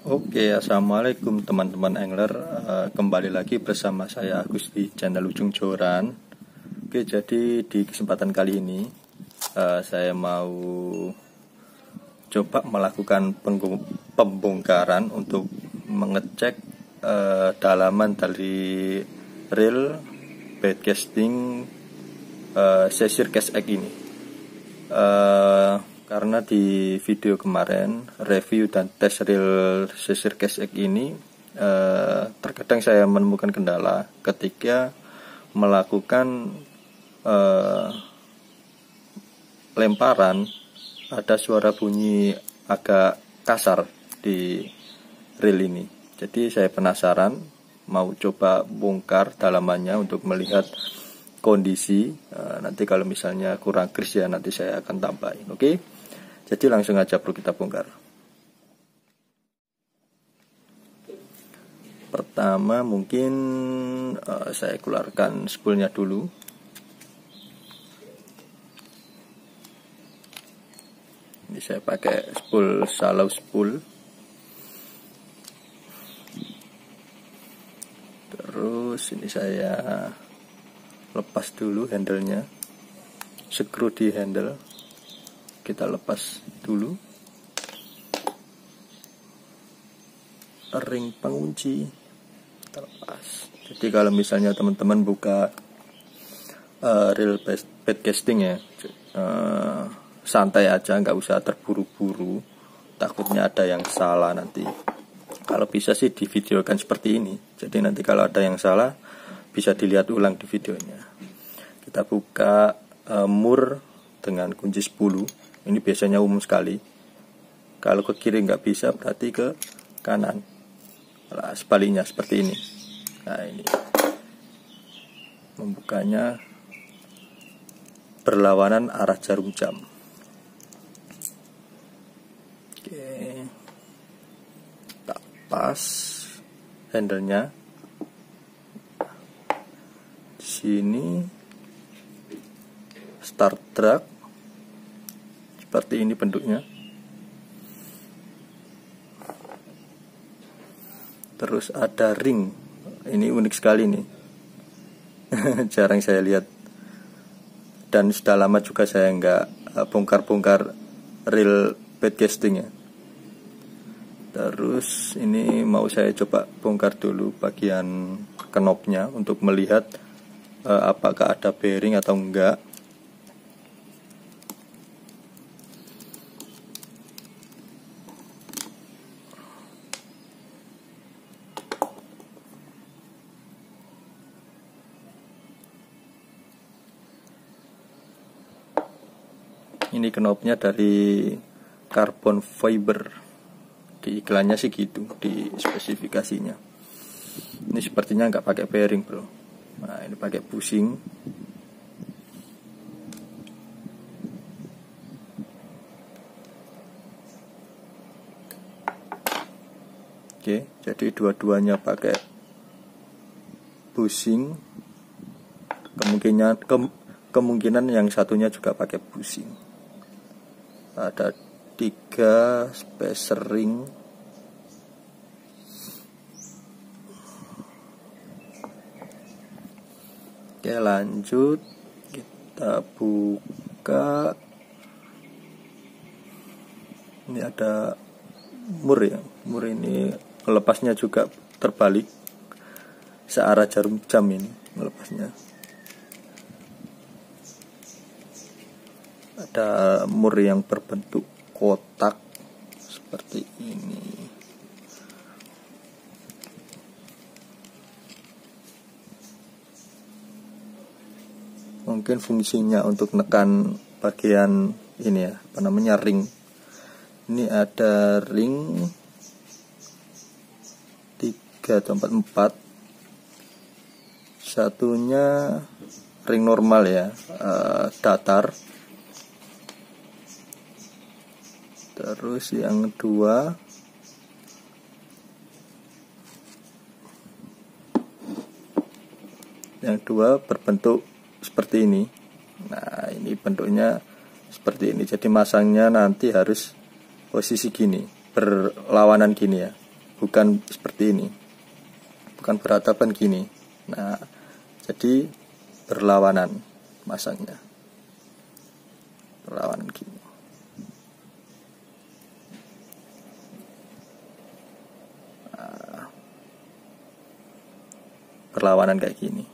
Oke, assalamualaikum teman-teman angler. Kembali lagi bersama saya Agus di channel Ujung Joran. Oke, jadi di kesempatan kali ini saya mau coba melakukan pembongkaran untuk mengecek dalaman dari reel bait casting Cheshire Cash Egg ini. Karena di video kemarin review dan tes reel Cheshire Cash Egg ini terkadang saya menemukan kendala ketika melakukan lemparan. Ada suara bunyi agak kasar di reel ini. Jadi saya penasaran, mau coba bongkar dalamannya untuk melihat kondisi. Nanti kalau misalnya kurang grease ya nanti saya akan tambahin. Oke, jadi langsung aja bro, kita bongkar. Pertama mungkin saya keluarkan spoolnya dulu. Ini saya pakai spool shallow spool. Terus ini saya lepas dulu handle-nya, skru di handle kita lepas dulu, ring pengunci kita lepas. Jadi kalau misalnya teman-teman buka reel bait casting ya, santai aja, nggak usah terburu-buru, takutnya ada yang salah nanti. Kalau bisa sih divideokan seperti ini, jadi nanti kalau ada yang salah bisa dilihat ulang di videonya. Kita buka mur dengan kunci 10. Ini biasanya umum sekali. Kalau ke kiri nggak bisa, berarti ke kanan. Nah, sebaliknya seperti ini. Nah, ini membukanya berlawanan arah jarum jam. Oke, tak pas handle-nya. Sini start drag seperti ini bentuknya. Terus ada ring, ini unik sekali nih. Jarang saya lihat, dan sudah lama juga saya nggak bongkar-bongkar reel bait casting ya. Terus ini mau saya coba bongkar dulu bagian knopnya untuk melihat apakah ada bearing atau enggak. Ini knopnya dari carbon fiber. Di iklannya sih gitu, di spesifikasinya. Ini sepertinya nggak pakai bearing bro. Nah, ini pakai bushing. Oke, jadi dua-duanya pakai bushing. Kemungkinan yang satunya juga pakai bushing. Ada 3 spacer ring. Oke, lanjut kita buka. Ini ada mur ya. Mur ini melepasnya juga terbalik searah jarum jam, ini melepasnya. Ada mur yang berbentuk kotak seperti ini. Mungkin fungsinya untuk menekan bagian ini ya, apa namanya, ring. Ini ada ring 3 atau 4. Satunya ring normal ya, datar. Terus yang kedua berbentuk seperti ini. Nah, ini bentuknya seperti ini. Jadi masangnya nanti harus posisi gini, berlawanan gini ya. bukan seperti ini, bukan berhadapan gini. Nah, jadi berlawanan masangnya, berlawanan gini. Nah, berlawanan kayak gini.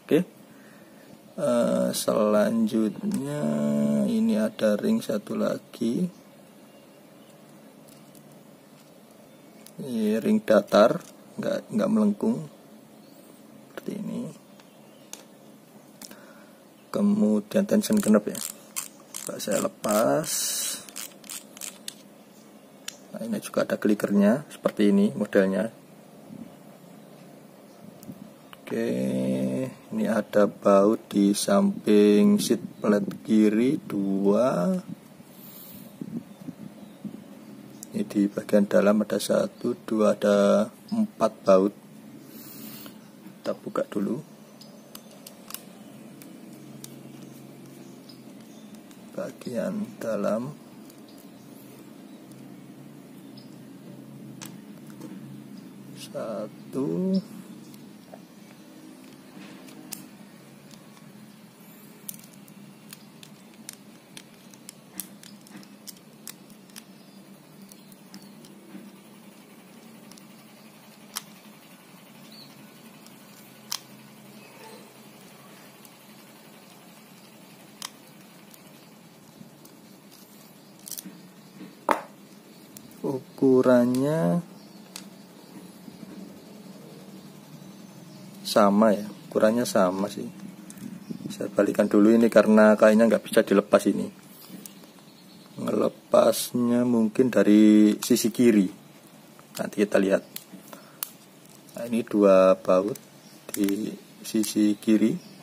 Oke. Selanjutnya ini ada ring satu lagi. Ini ring datar, nggak melengkung seperti ini. Kemudian tension genep ya. Coba saya lepas. Nah, ini juga ada klikernya seperti ini modelnya. Oke, ini ada baut di samping seat plate kiri 2. Ini di bagian dalam ada 1, 2, ada 4 baut. Kita buka dulu. Bagian dalam. Satu. Ukurannya sama ya, ukurannya sama sih. Saya balikan dulu ini karena kayaknya nggak bisa dilepas ini. Ngelepasnya mungkin dari sisi kiri. Nanti kita lihat. Nah, ini 2 baut di sisi kiri.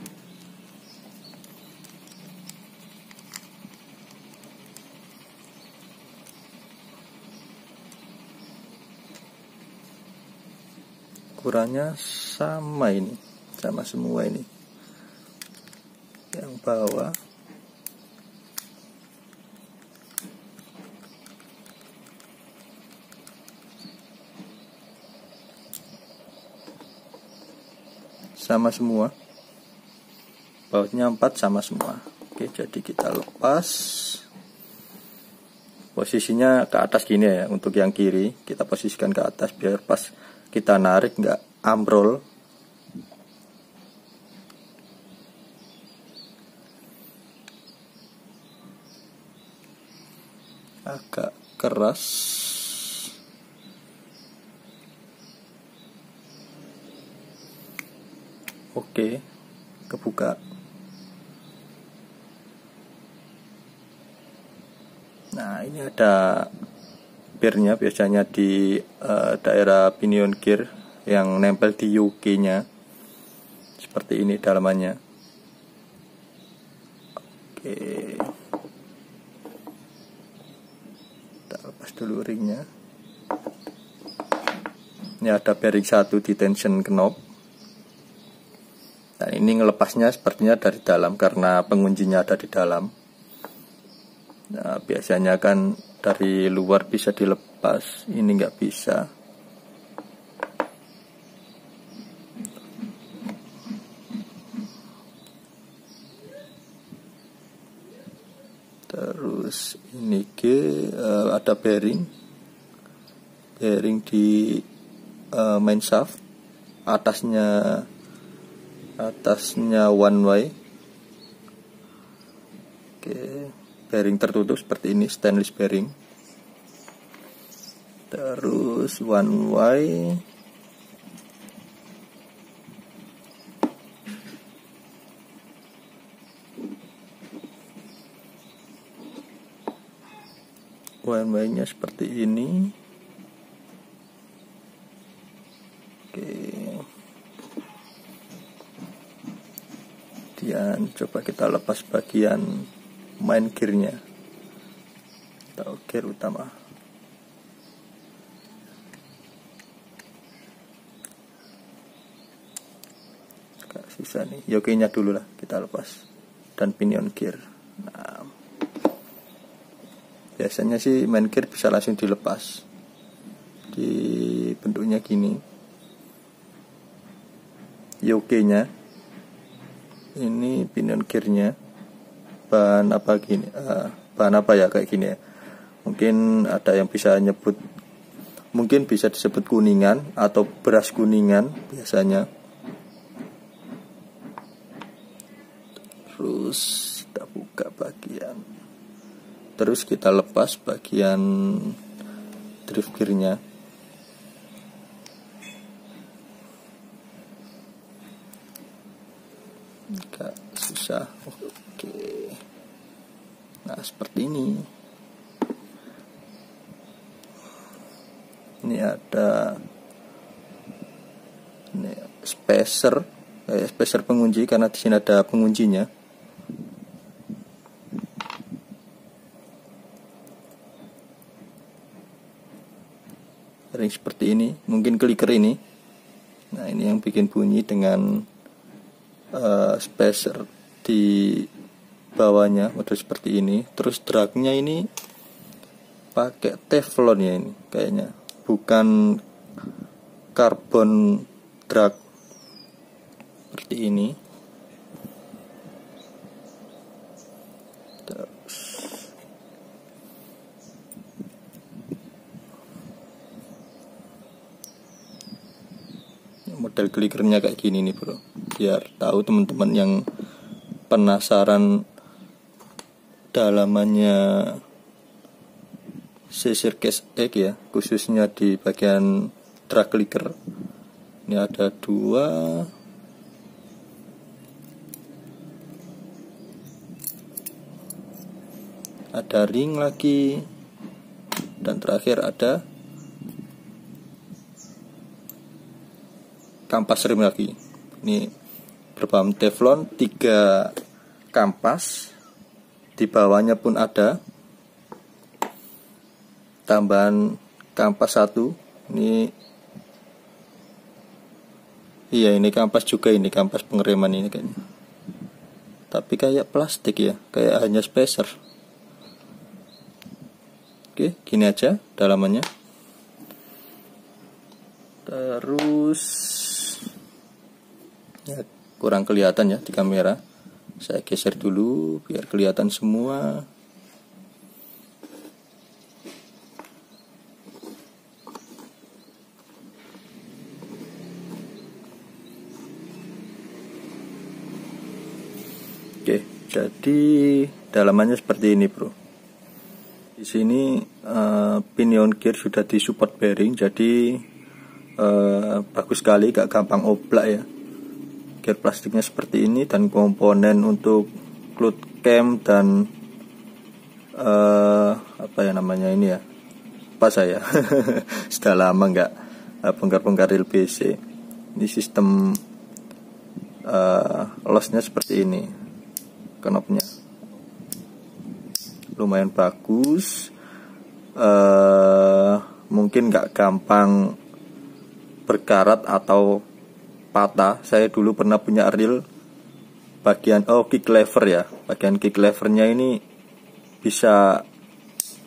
Ukurannya sama ini, sama semua ini. Yang bawah sama semua, bautnya 4 sama semua. Oke, jadi kita lepas. Posisinya ke atas gini ya, untuk yang kiri kita posisikan ke atas biar pas kita narik nggak ambrol. Agak keras. Oke, kebuka. Nah, ini ada gearnya, biasanya di daerah pinion gear yang nempel di UK-nya. Seperti ini dalamannya. Oke. Kita lepas dulu ringnya. Ini ada bearing 1 di tension knob. Dan ini ngelepasnya sepertinya dari dalam karena penguncinya ada di dalam. Nah, biasanya kan dari luar bisa dilepas, ini nggak bisa. Terus ini ada bearing di main shaft, atasnya one way. Oke, bearing tertutup seperti ini, stainless bearing. Terus one way. One way-nya seperti ini. Oke. Kemudian coba kita lepas bagian main gearnya atau gear utama. Agak susah nih, yoke-nya dulu lah kita lepas, dan pinion gear. Nah, biasanya sih main gear bisa langsung dilepas. di bentuknya gini. Yoke-nya ini pinion gearnya bahan apa gini, bahan apa ya kayak gini ya. Mungkin ada yang bisa nyebut, mungkin bisa disebut kuningan atau beras kuningan biasanya. Terus kita buka bagian, terus kita lepas bagian drift gearnya. Enggak susah. Oke. Nah, seperti ini. Ini ada ini spacer, spacer pengunci karena di sini ada penguncinya. Ring seperti ini, mungkin clicker ini. Nah, ini yang bikin bunyi dengan spacer di bawahnya model seperti ini. Terus dragnya ini pakai teflon ya, ini kayaknya bukan karbon drag seperti ini. Terus model clickernya kayak gini nih bro, biar tahu teman-teman yang penasaran dalamannya C-Circus X ya, khususnya di bagian drag clicker. Ini ada 2, ada ring lagi, dan terakhir ada kampas rem lagi. Ini berbahan teflon, 3 kampas, di bawahnya pun ada tambahan kampas 1. Ini iya, ini kampas juga, ini kampas pengereman ini kayaknya, tapi kayak plastik ya, kayak hanya spacer. Oke, gini aja dalamannya. Terus ya, kurang kelihatan ya di kamera, saya geser dulu biar kelihatan semua. Oke, jadi dalamannya seperti ini bro. Di sini pinion gear sudah disupport bearing, jadi bagus sekali, gak gampang oblak ya. Gear plastiknya seperti ini, dan komponen untuk cloud cam dan apa ya namanya ini ya, apa saya sudah lama nggak bongkar-bongkar real PC. Ini sistem lossnya seperti ini, knopnya lumayan bagus. Mungkin nggak gampang berkarat atau patah. Saya dulu pernah punya reel bagian kick lever ya, bagian kick levernya ini bisa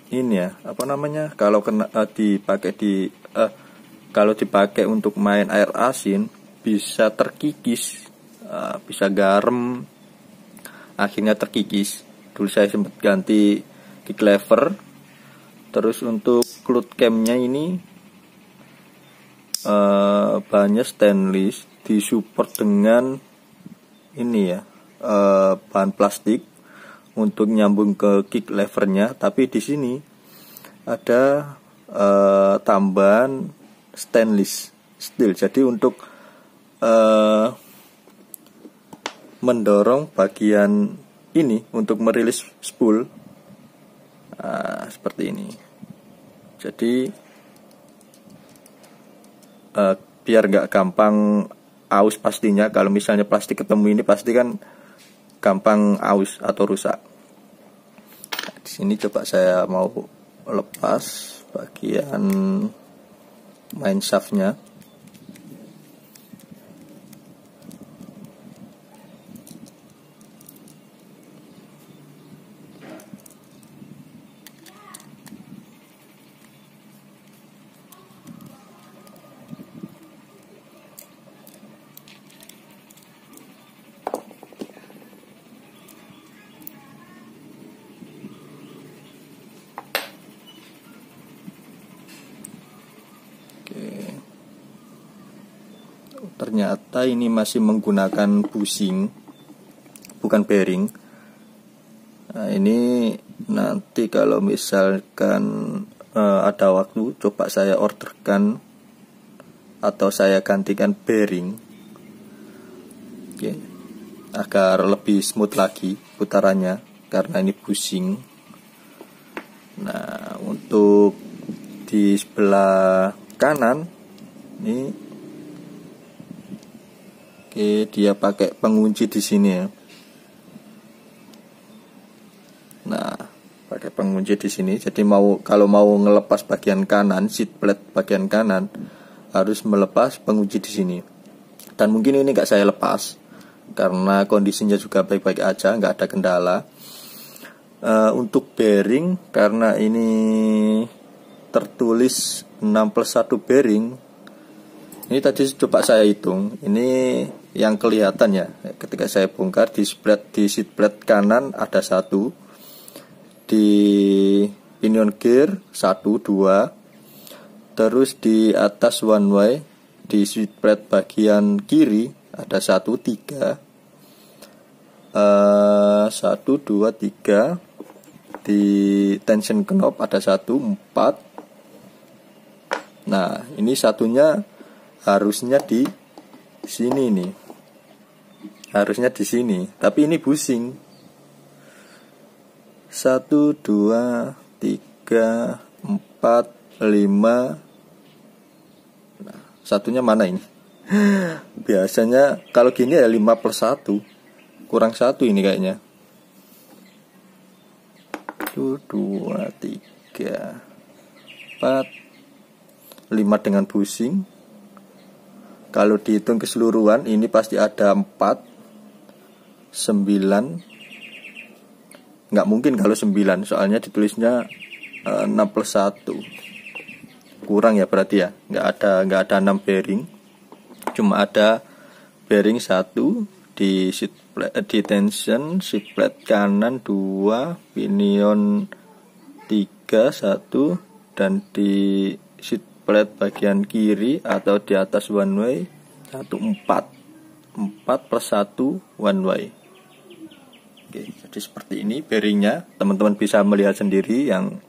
ini ya, apa namanya, kalau kena dipakai di kalau dipakai untuk main air asin bisa terkikis, bisa garam, akhirnya terkikis. Dulu saya sempat ganti kick lever. Terus untuk cloud camnya ini bahannya stainless, disupport dengan ini ya, bahan plastik untuk nyambung ke kick levernya. Tapi di sini ada tambahan stainless steel, jadi untuk mendorong bagian ini untuk merilis spool seperti ini. Jadi biar nggak gampang aus pastinya. Kalau misalnya plastik ketemu ini pasti kan gampang aus atau rusak. Nah, di sini coba saya mau lepas bagian main shaftnya. ternyata ini masih menggunakan bushing, bukan bearing. Nah, ini nanti kalau misalkan ada waktu, coba saya orderkan atau saya gantikan bearing, oke, agar lebih smooth lagi putarannya, karena ini bushing. Nah, untuk di sebelah kanan ini, oke, dia pakai pengunci di sini ya. Nah, pakai pengunci di sini. Jadi kalau mau ngelepas bagian kanan, seat plate bagian kanan, harus melepas pengunci di sini. Dan mungkin ini nggak saya lepas karena kondisinya juga baik-baik aja, nggak ada kendala. Untuk bearing, karena ini tertulis 6+1 bearing, ini tadi coba saya hitung, ini yang kelihatan ya ketika saya bongkar, di seat plate kanan ada 1, di pinion gear 1, 2, terus di atas one way di seat plate bagian kiri ada 1, 3, 1, 2, 3, di tension knob ada 1, 4. Nah, ini satunya harusnya di sini nih. Harusnya di sini, tapi ini bushing. 1, 2, 3, 4, 5. Nah, satunya mana ini? Biasanya kalau gini ya 5+1. Kurang 1 ini kayaknya. 1, 2, 3, 4, 5 dengan bushing. Kalau dihitung keseluruhan ini pasti ada 4, 9. Nggak mungkin kalau 9, soalnya ditulisnya 6+1. Kurang ya berarti ya. Nggak ada 6 bearing. Cuma ada bearing 1 di tension seat plate kanan 2, pinion 3, 1, dan di seat plate bagian kiri atau di atas one way 1, 4. 4+1 one way. Oke, jadi seperti ini bearingnya. Teman-teman bisa melihat sendiri yang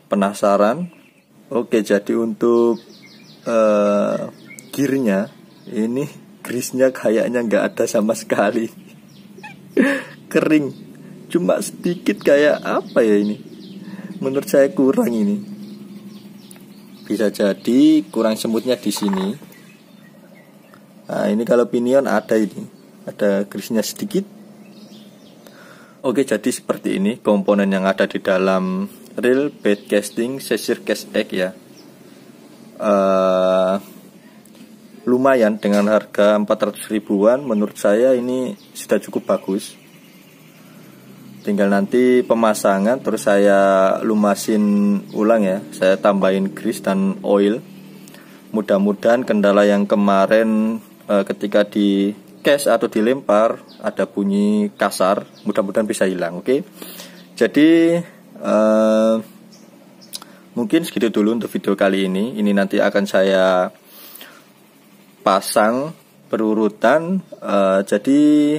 penasaran. Oke, jadi untuk gearnya ini, grease-nya kayaknya nggak ada sama sekali. Kering, cuma sedikit, kayak apa ya ini? Menurut saya kurang ini. Bisa jadi kurang semutnya di sini. Nah, ini kalau pinion ada grease-nya sedikit. Oke, jadi seperti ini komponen yang ada di dalam reel bed casting Cheshire Case X ya. Lumayan, dengan harga 400 ribuan menurut saya ini sudah cukup bagus. Tinggal nanti pemasangan, terus saya lumasin ulang ya, saya tambahin grease dan oil. Mudah-mudahan kendala yang kemarin ketika di case atau dilempar ada bunyi kasar, mudah-mudahan bisa hilang. Oke. Jadi mungkin segitu dulu untuk video kali ini. Ini nanti akan saya pasang berurutan. Jadi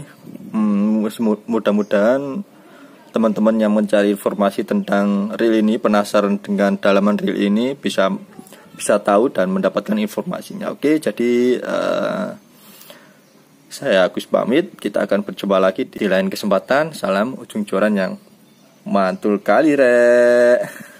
mudah-mudahan teman-teman yang mencari informasi tentang reel ini, penasaran dengan dalaman reel ini, bisa tahu dan mendapatkan informasinya. Oke, jadi saya Agus pamit. Kita akan berjumpa lagi di lain kesempatan. Salam ujung joran yang mantul kali rek.